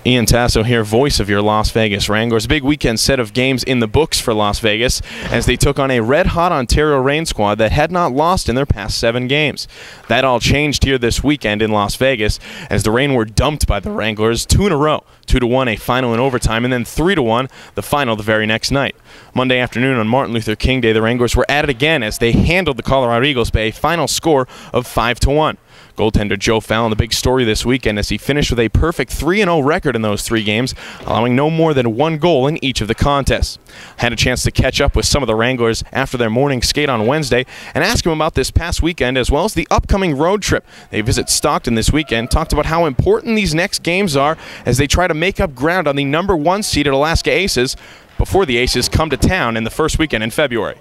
Ian Tasso here, voice of your Las Vegas Wranglers. Big weekend set of games in the books for Las Vegas as they took on a red-hot Ontario Reign squad that had not lost in their past 7 games. That all changed here this weekend in Las Vegas as the Reign were dumped by the Wranglers 2 in a row. 2-1 a final in overtime, and then 3-1 the final the very next night. Monday afternoon on Martin Luther King Day, the Wranglers were at it again as they handled the Colorado Eagles by a final score of 5-1. Goaltender Geoff the big story this weekend as he finished with a perfect 3-0 record in those 3 games, allowing no more than 1 goal in each of the contests. I had a chance to catch up with some of the Wranglers after their morning skate on Wednesday and ask them about this past weekend as well as the upcoming road trip. They visit Stockton this weekend, talked about how important these next games are as they try to make up ground on the #1 seeded Alaska Aces before the Aces come to town in the first weekend in February.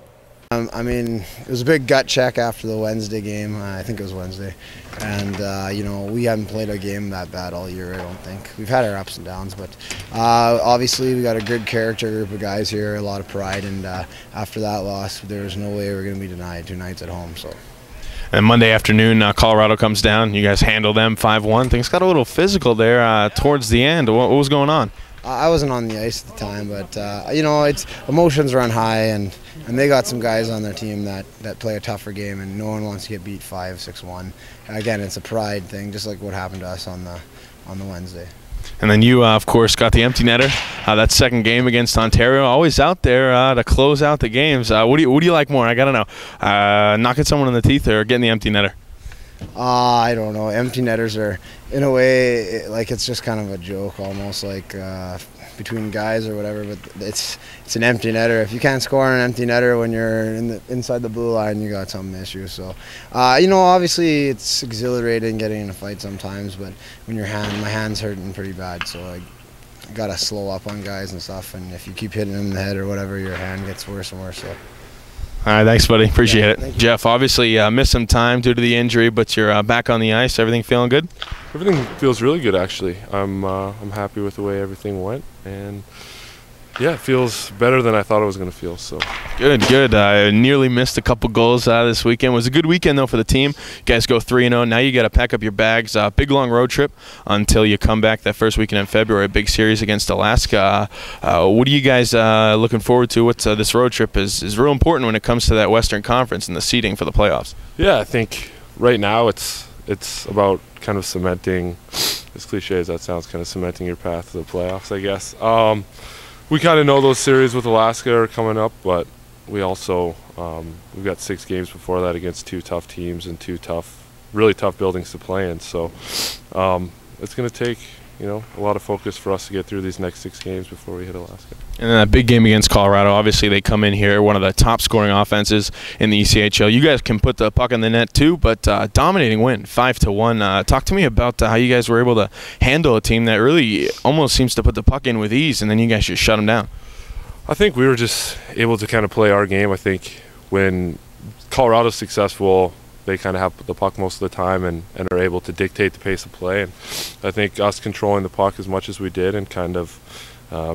I mean, it was a big gut check after the Wednesday game. I think it was Wednesday. And, you know, we haven't played a game that bad all year, I don't think. We've had our ups and downs, but obviously we got a good character group of guys here, a lot of pride, and after that loss, there was no way we were going to be denied 2 nights at home. So. And Monday afternoon, Colorado comes down. You guys handle them 5-1. Things got a little physical there towards the end. What was going on? I wasn't on the ice at the time, but you know, it's emotions run high, and they got some guys on their team that play a tougher game, and no one wants to get beat 5-6-1. Again, it's a pride thing, just like what happened to us on the Wednesday. And then you, of course, got the empty netter. That second game against Ontario, always out there to close out the games. What do you like more? I gotta know, knocking someone in the teeth or getting the empty netter? I don't know. Empty netters are, in a way, like it's just kind of a joke, almost like between guys or whatever. But it's an empty netter. If you can't score on an empty netter when you're inside the blue line, you got some issue. So, you know, obviously it's exhilarating getting in a fight sometimes, but when my hand's hurting pretty bad, so I gotta slow up on guys and stuff. And if you keep hitting them in the head or whatever, your hand gets worse and worse. So. All right, thanks, buddy. Appreciate it. Geoff, obviously missed some time due to the injury, but you're back on the ice. Everything feeling good? Everything feels really good, actually. I'm happy with the way everything went, and yeah, it feels better than I thought it was going to feel. So good. I nearly missed a couple goals this weekend. It was a good weekend though for the team. You guys go 3-0. Now you got to pack up your bags. Big long road trip until you come back that first weekend in February. A big series against Alaska. What are you guys looking forward to? What's this road trip is real important when it comes to that Western Conference and the seeding for the playoffs. Yeah, I think right now it's about kind of cementing, as cliche as that sounds, kind of cementing your path to the playoffs, I guess. We kind of know those series with Alaska are coming up, but we also we've got 6 games before that against 2 tough teams and 2 really tough buildings to play in. So it's going to take a lot of focus for us to get through these next 6 games before we hit Alaska. And then that big game against Colorado, obviously they come in here, one of the top scoring offenses in the ECHL. You guys can put the puck in the net too, but dominating win, 5-1. Talk to me about how you guys were able to handle a team that really almost seems to put the puck in with ease, and then you guys just shut them down. I think we were just able to kind of play our game. I think when Colorado's successful, they kind of have the puck most of the time and are able to dictate the pace of play. And I think us controlling the puck as much as we did and kind of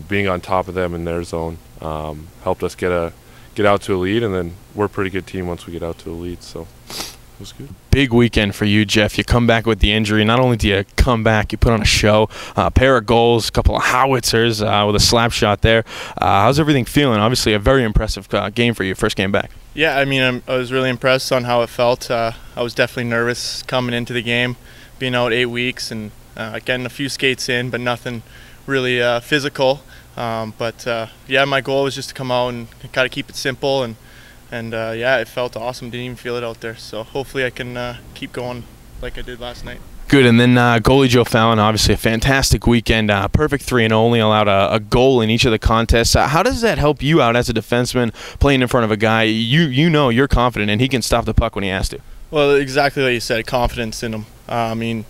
being on top of them in their zone helped us get out to a lead, and then we're a pretty good team once we get out to a lead. So it was good. Big weekend for you, Geoff. You come back with the injury. Not only do you come back, you put on a show, a pair of goals, a couple of howitzers with a slap shot there. How's everything feeling? Obviously a very impressive game for you, first game back. Yeah, I mean, I was really impressed on how it felt. I was definitely nervous coming into the game, being out 8 weeks and getting a few skates in, but nothing really physical. Yeah, my goal was just to come out and kind of keep it simple, and yeah, it felt awesome. Didn't even feel it out there. So hopefully I can keep going like I did last night. Good, and then goalie Geoff, obviously a fantastic weekend, perfect 3-0, only allowed a goal in each of the contests. How does that help you out as a defenseman playing in front of a guy you know you're confident and he can stop the puck when he has to? Well, exactly what you said, confidence in him. I mean,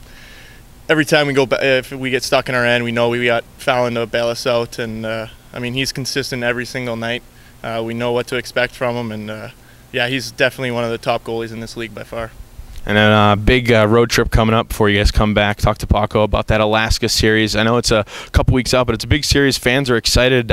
every time we go, if we get stuck in our end, we know we got Fallon to bail us out, and I mean, he's consistent every single night. We know what to expect from him, and yeah, he's definitely one of the top goalies in this league by far. And then a big road trip coming up before you guys come back. Talk to Pauko about that Alaska series. I know it's a couple weeks out, but it's a big series. Fans are excited.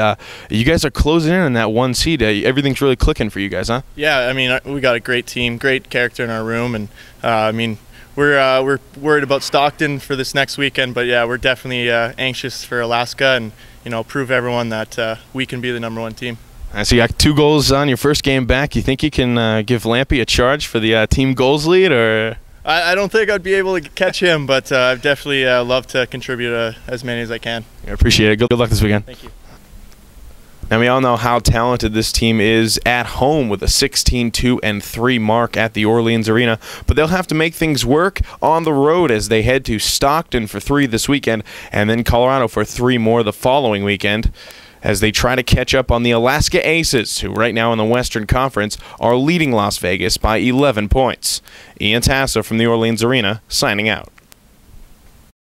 You guys are closing in on that 1 seed. Everything's really clicking for you guys, huh? Yeah, I mean, we got a great team, great character in our room, and I mean, we're worried about Stockton for this next weekend, but yeah, we're definitely anxious for Alaska and prove everyone that we can be the #1 team. So you got 2 goals on your first game back. You think you can give Lampy a charge for the team goals lead, or? I don't think I'd be able to catch him, but I'd definitely love to contribute as many as I can. I appreciate it. Good luck this weekend. Thank you. Now, we all know how talented this team is at home with a 16-2-3 mark at the Orleans Arena, but they'll have to make things work on the road as they head to Stockton for 3 this weekend and then Colorado for 3 more the following weekend as they try to catch up on the Alaska Aces, who right now in the Western Conference are leading Las Vegas by 11 points. Ian Tasso from the Orleans Arena signing out.